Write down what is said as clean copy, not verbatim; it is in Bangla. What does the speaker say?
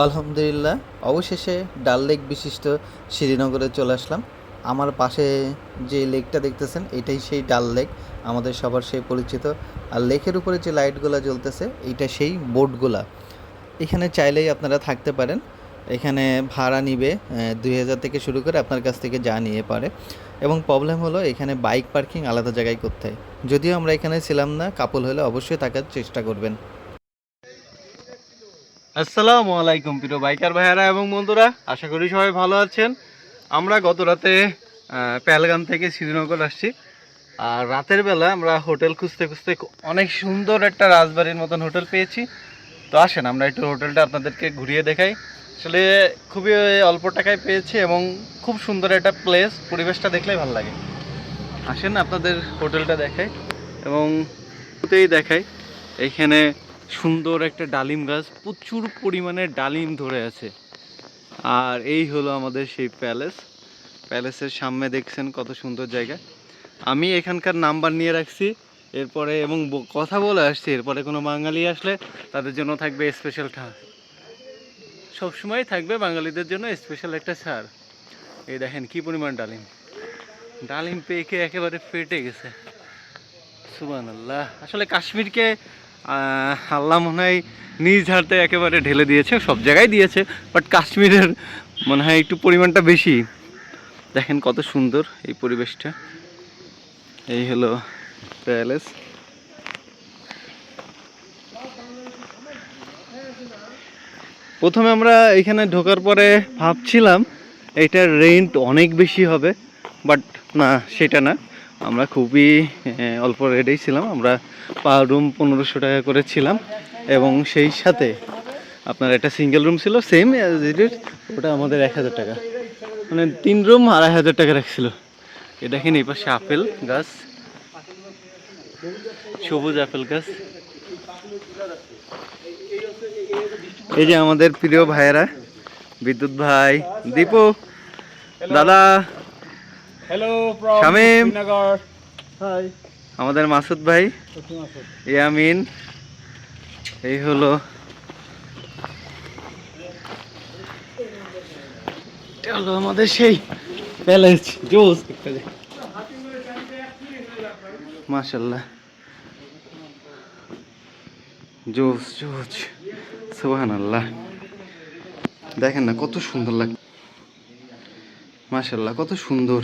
আলহামদুলিল্লাহ, অবশেষে ডাল লেক বিশিষ্ট শ্রীনগরে চলে আসলাম। আমার পাশে যে লেকটা দেখতেছেন এটাই সেই ডাল লেক, আমাদের সবার সেই পরিচিত। আর লেকের উপরে যে লাইটগুলো জ্বলতেছে এইটা সেই বোটগুলা। এখানে চাইলেই আপনারা থাকতে পারেন। এখানে ভাড়া নিবে ২,০০০ থেকে শুরু করে আপনার কাছ থেকে যা নিয়ে পারে। এবং প্রবলেম হলো এখানে বাইক পার্কিং আলাদা জায়গায় করতে হয়। যদিও আমরা এখানে ছিলাম না, কাপল হলে অবশ্যই থাকার চেষ্টা করবেন। আসসালামু আলাইকুম প্রিয় বাইকার ভাইয়ারা এবং বন্ধুরা, আশা করি সবাই ভালো আছেন। আমরা গত রাতে পেহেলগাম থেকে শ্রীনগর আসছি। আর রাতের বেলা আমরা হোটেল খুঁজতে খুঁজতে অনেক সুন্দর একটা রাজবাড়ির মতন হোটেল পেয়েছি। তো আসেন আমরা একটু হোটেলটা আপনাদেরকে ঘুরিয়ে দেখাই। আসলে খুবই অল্প টাকায় পেয়েছি এবং খুব সুন্দর একটা প্লেস, পরিবেশটা দেখলেই ভালো লাগে। আসেন আপনাদের হোটেলটা দেখাই এবং দেখাই এইখানে সুন্দর একটা ডালিম গাছ, প্রচুর পরিমাণে ডালিম ধরে আছে। আর এই হলো আমাদের সেই প্যালেসের সামনে দেখছেন কত সুন্দর জায়গা। আমি এখানকার নাম্বার নিয়ে রাখছি এরপরে এবং কথা বলে আসছি, এরপরে কোনো বাঙালি আসলে তাদের জন্য থাকবে স্পেশাল ছাড়, সবসময় থাকবে বাঙালিদের জন্য স্পেশাল একটা ছাড়। এই দেখেন কি পরিমাণ ডালিম, ডালিম পেকে একেবারে ফেটে গেছে। সুবহানাল্লাহ। আসলে কাশ্মীরকে আল্লাহ মনে হয় নিজ হাতে একেবারে ঢেলে দিয়েছে, সব জায়গায় দিয়েছে, বাট কাশ্মীরের মনে হয় একটু পরিমাণটা বেশি। দেখেন কত সুন্দর এই পরিবেশটা। এই হলো প্যালেস। প্রথমে আমরা এখানে ঢোকার পরে ভাবছিলাম এটার রেন্ট অনেক বেশি হবে, বাট না, সেটা না। আমরা খুবই অল্প রেটেই ছিলাম। আমরা পার রুম 1500 টাকা করে ছিলাম এবং সেই সাথে আপনার একটা সিঙ্গেল রুম ছিল সেম, ওটা আমাদের 1000 টাকা, মানে 3 রুম 2500 টাকা রাখছিল। এ দেখেন এই পাশে আপেল গাছ, সবুজ আপেল গাছ। এই যে আমাদের প্রিয় ভাইয়েরা, বিদ্যুৎ ভাই, দীপু, দাদা, হ্যালো শামীম, শ্রীনগর। হাই। আমাদের মাসুদ ভাই, ইয়ামিন। এই হলো আমাদের সেই প্যালেস। জোস, মাশাআল্লাহ, জোস জোস, সুবহানাল্লাহ। দেখেন না কত সুন্দর লাগে, মাশাআল্লাহ কত সুন্দর।